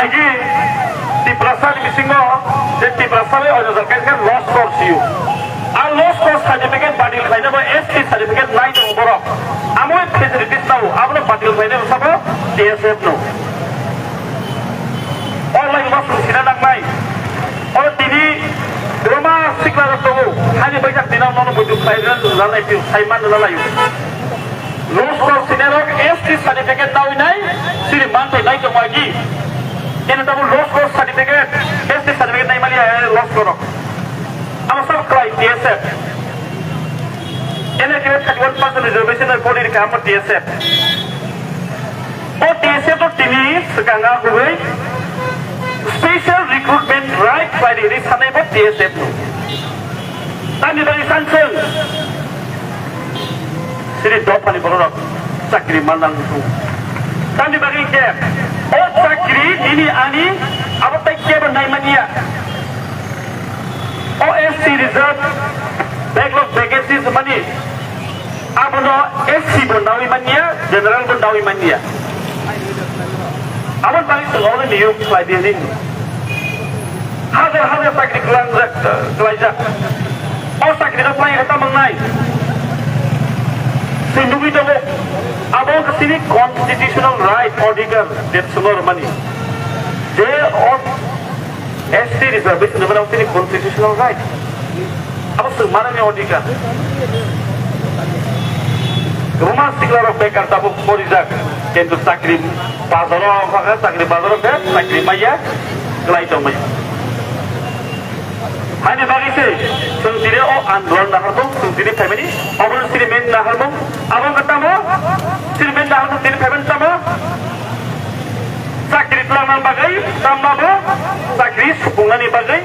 lagi di perasaan di singo dan di perasaan ini orang terkait kan lost course you. Lost course certificate badil kaya na ba ST certificate naik tu borok. Amo itu facilities tahu, amo na badil kaya na siapa TSF no. Orang masuk sini nak naik. Orang tini rumah sekolah tu hanya banyak dinam nono bujuk saya lalai tu saya mana lalai. Lost course sini orang ST certificate tahu ini, sini mantai naik tu lagi. Ini tahu lost course certificate, ST certificate naik malia lost course. Amo सब client TSF. इन्हें केवल 31% reservation और कोडी रिकाम पर TSF. और TSF तो TV सेकंगा हुए स्पेशल रिक्रूटमेंट राइट फ्राइडे इस समय पर TSF नो. ताकि बड़ी संचलन सिर्फ दो पानी बरोक चाकरी मानना नहीं. ताकि बड़ी क्या? और चाकरी ini ani अब तक क्या बनाई मनिया? OSC reserve backlog vacancies money. Apa no SC bendawi mania, general bendawi mania. Apa paling selalu niup lagi ini. Hadir sakit kelajak. Oh sakit itu paling kita mengenai. Sindungi itu abang kesini constitutional right order that semua money. They on ST reservation nama ini constitutional right. Apa semana ni order? Rumah sekolah bekar tabu porizak, kentu sakri bazar ke sakri maya, kelai tu maya. Hanya bagi saya, sendiri andolan dah harus, sendiri family, abang sendiri main dah harus, abang kata mo, sendiri main dah harus, sendiri family sama. Sakri telah bagai, tambah bo, sakri sukungan bagai,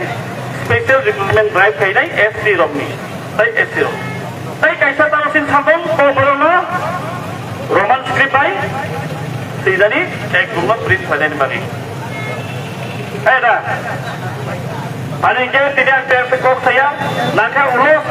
special recruitment drive kaya ni SC Romni, tay SC Romni. Tay kaisa tarusin sabong, koborona, Roman script ay, sila ni, ek rumah print pada ni bagi. Ada, paling kaya tidak terpekok saya, nakal ulos,